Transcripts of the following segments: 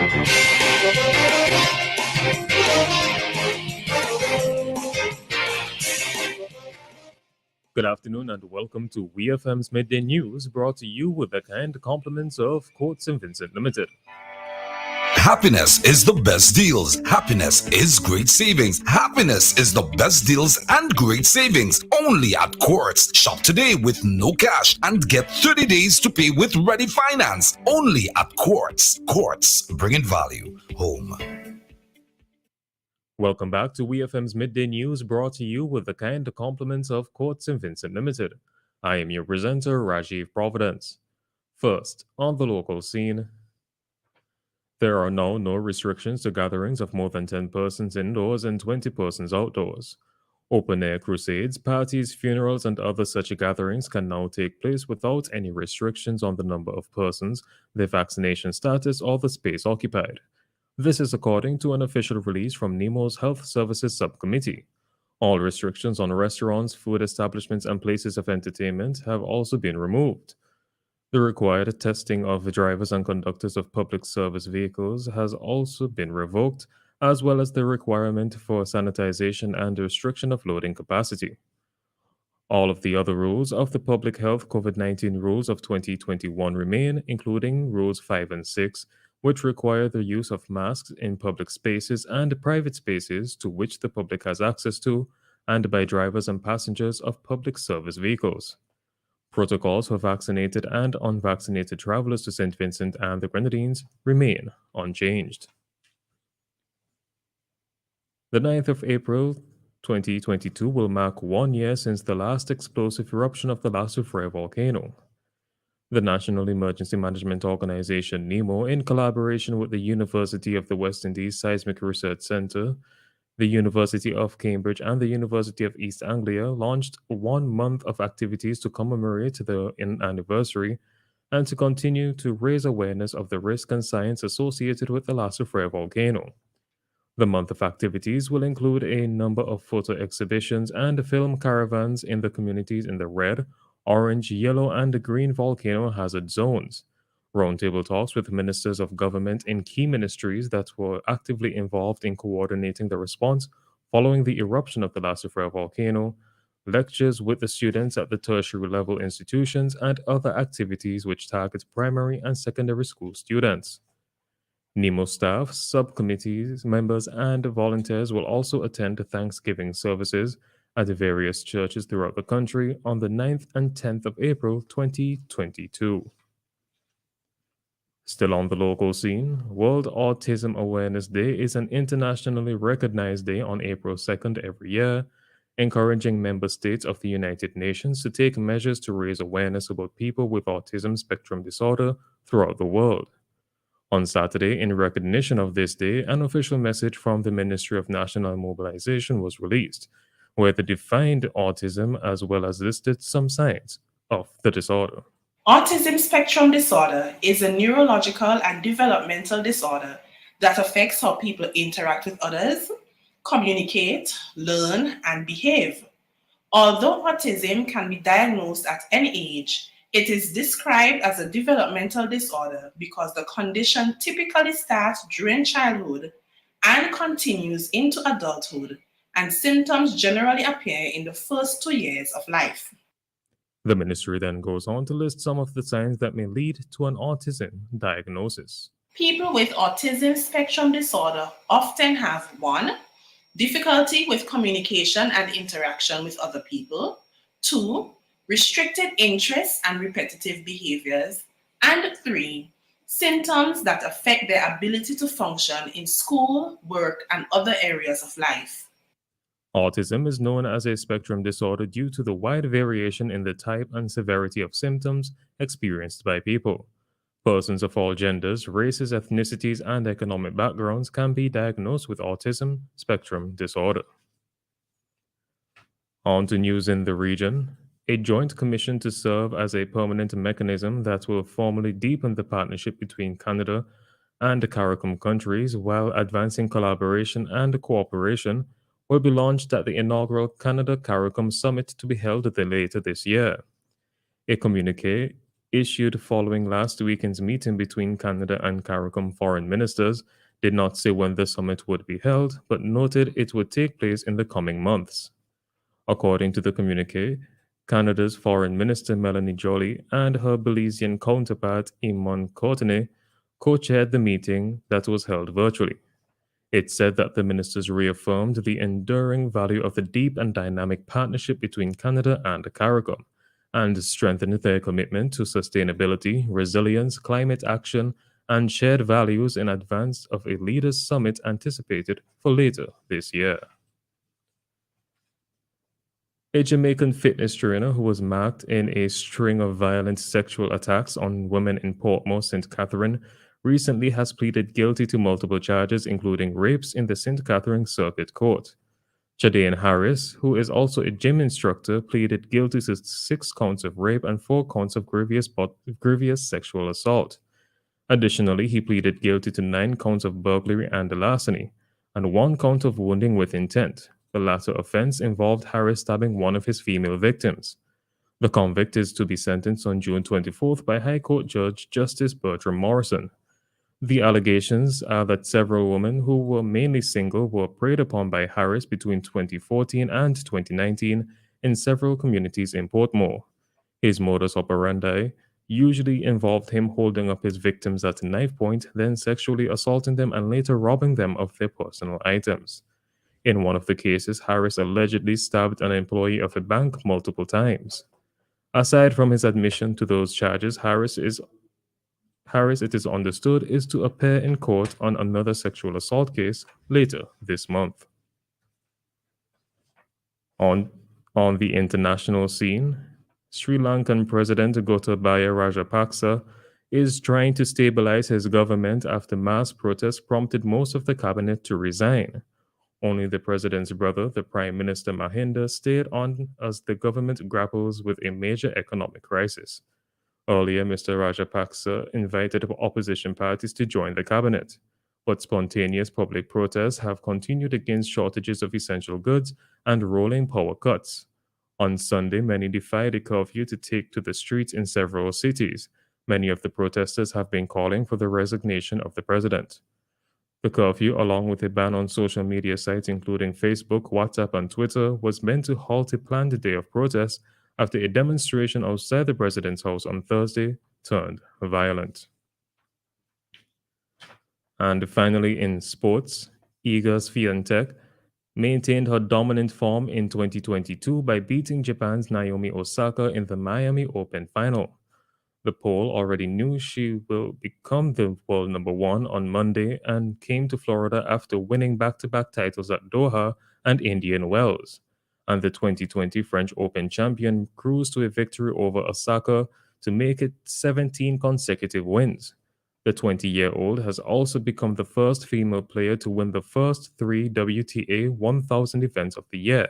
Good afternoon and welcome to WEFM's Midday News, brought to you with the kind compliments of Court St. Vincent Limited. Happiness is the best deals. Happiness is great savings. Happiness is the best deals and great savings. Only at Quartz. Shop today with no cash and get 30 days to pay with ready finance. Only at Quartz. Quartz, bringing value home. Welcome back to WEFM's Midday News, brought to you with the kind compliments of Court St. Vincent Limited. I am your presenter, Rajiv Providence. First, on the local scene, there are now no restrictions to gatherings of more than 10 persons indoors and 20 persons outdoors. Open-air crusades, parties, funerals, and other such gatherings can now take place without any restrictions on the number of persons, their vaccination status, or the space occupied. This is according to an official release from NEMO's Health Services Subcommittee. All restrictions on restaurants, food establishments, and places of entertainment have also been removed. The required testing of drivers and conductors of public service vehicles has also been revoked, as well as the requirement for sanitization and restriction of loading capacity. All of the other rules of the Public Health COVID-19 rules of 2021 remain, including Rules 5 and 6, which require the use of masks in public spaces and private spaces to which the public has access to, and by drivers and passengers of public service vehicles. Protocols for vaccinated and unvaccinated travelers to St. Vincent and the Grenadines remain unchanged. The 9th of April 2022 will mark 1 year since the last explosive eruption of the La Soufrière volcano. The National Emergency Management Organization, NEMO, in collaboration with the University of the West Indies Seismic Research Center, the University of Cambridge, and the University of East Anglia, launched 1 month of activities to commemorate the anniversary and to continue to raise awareness of the risk and science associated with the La Soufrière volcano. The month of activities will include a number of photo exhibitions and film caravans in the communities in the red, orange, yellow, and green volcano hazard zones, roundtable talks with ministers of government in key ministries that were actively involved in coordinating the response following the eruption of the La Soufrière volcano, lectures with the students at the tertiary level institutions, and other activities which target primary and secondary school students. NEMO staff, subcommittees, members, and volunteers will also attend Thanksgiving services at various churches throughout the country on the 9th and 10th of April 2022. Still on the local scene, World Autism Awareness Day is an internationally recognized day on April 2nd every year, encouraging member states of the United Nations to take measures to raise awareness about people with autism spectrum disorder throughout the world. On Saturday, in recognition of this day, an official message from the Ministry of National Mobilization was released, where they defined autism as well as listed some signs of the disorder. Autism spectrum disorder is a neurological and developmental disorder that affects how people interact with others, communicate, learn, and behave. Although autism can be diagnosed at any age, it is described as a developmental disorder because the condition typically starts during childhood and continues into adulthood, and symptoms generally appear in the first 2 years of life. The ministry then goes on to list some of the signs that may lead to an autism diagnosis. People with autism spectrum disorder often have 1. Difficulty with communication and interaction with other people. 2. Restricted interests and repetitive behaviors. And 3. Symptoms that affect their ability to function in school, work, and other areas of life. Autism is known as a spectrum disorder due to the wide variation in the type and severity of symptoms experienced by people. Persons of all genders, races, ethnicities, and economic backgrounds can be diagnosed with autism spectrum disorder. On to news in the region. A joint commission to serve as a permanent mechanism that will formally deepen the partnership between Canada and the CARICOM countries while advancing collaboration and cooperation will be launched at the inaugural Canada CARICOM Summit to be held later this year. A communique issued following last weekend's meeting between Canada and CARICOM foreign ministers, did not say when the summit would be held, but noted it would take place in the coming months. According to the communique, Canada's Foreign Minister Melanie Joly and her Belizean counterpart Imon Courtenay co-chaired the meeting that was held virtually. It said that the ministers reaffirmed the enduring value of the deep and dynamic partnership between Canada and the CARICOM and strengthened their commitment to sustainability, resilience, climate action, and shared values in advance of a leaders' summit anticipated for later this year. A Jamaican fitness trainer who was marked in a string of violent sexual attacks on women in Portmore, St. Catherine, recently has pleaded guilty to multiple charges, including rapes in the St. Catherine Circuit Court. Jadaine Harris, who is also a gym instructor, pleaded guilty to 6 counts of rape and 4 counts of grievous sexual assault. Additionally, he pleaded guilty to 9 counts of burglary and larceny, and 1 count of wounding with intent. The latter offense involved Harris stabbing one of his female victims. The convict is to be sentenced on June 24th by High Court Judge Justice Bertram Morrison. The allegations are that several women who were mainly single were preyed upon by Harris between 2014 and 2019 in several communities in Portmore. His modus operandi usually involved him holding up his victims at knife point, then sexually assaulting them and later robbing them of their personal items. In one of the cases, Harris allegedly stabbed an employee of a bank multiple times. Aside from his admission to those charges, Harris, it is understood, is to appear in court on another sexual assault case later this month. On the international scene, Sri Lankan President Gotabaya Rajapaksa is trying to stabilize his government after mass protests prompted most of the cabinet to resign. Only the president's brother, the Prime Minister Mahinda, stayed on as the government grapples with a major economic crisis. Earlier, Mr. Rajapaksa invited opposition parties to join the cabinet, but spontaneous public protests have continued against shortages of essential goods and rolling power cuts. On Sunday, many defied a curfew to take to the streets in several cities. Many of the protesters have been calling for the resignation of the president. The curfew, along with a ban on social media sites including Facebook, WhatsApp, and Twitter, was meant to halt a planned day of protest after a demonstration outside the president's house on Thursday turned violent. And finally, in sports, Iga Swiatek maintained her dominant form in 2022 by beating Japan's Naomi Osaka in the Miami Open final. The Pole already knew she will become the world number 1 on Monday and came to Florida after winning back-to-back titles at Doha and Indian Wells. And the 2020 French Open champion cruised to a victory over Osaka to make it 17 consecutive wins. The 20-year-old has also become the first female player to win the first 3 WTA 1000 events of the year.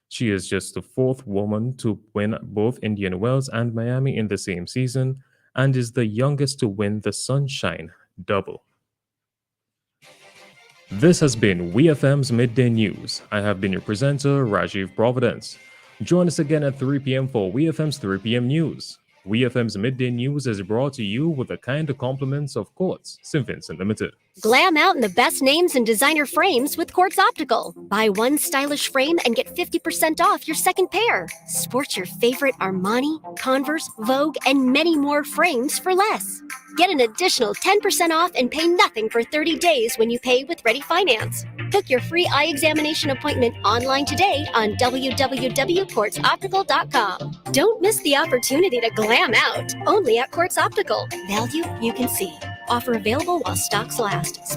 She is just the 4th woman to win both Indian Wells and Miami in the same season and is the youngest to win the Sunshine Double. This has been WEFM's Midday News. I have been your presenter, Rajiv Providence. Join us again at 3 p.m. for WEFM's 3 p.m. News. WEFM's Midday News is brought to you with the kind compliments of Quartz, St. Vincent Limited. Glam out in the best names and designer frames with Quartz Optical. Buy one stylish frame and get 50% off your second pair. Sport your favorite Armani, Converse, Vogue, and many more frames for less. Get an additional 10% off and pay nothing for 30 days when you pay with Ready Finance. Book your free eye examination appointment online today on www.quartzoptical.com. Don't miss the opportunity to glam out, only at Quartz Optical. Value you can see. Offer available while stocks last.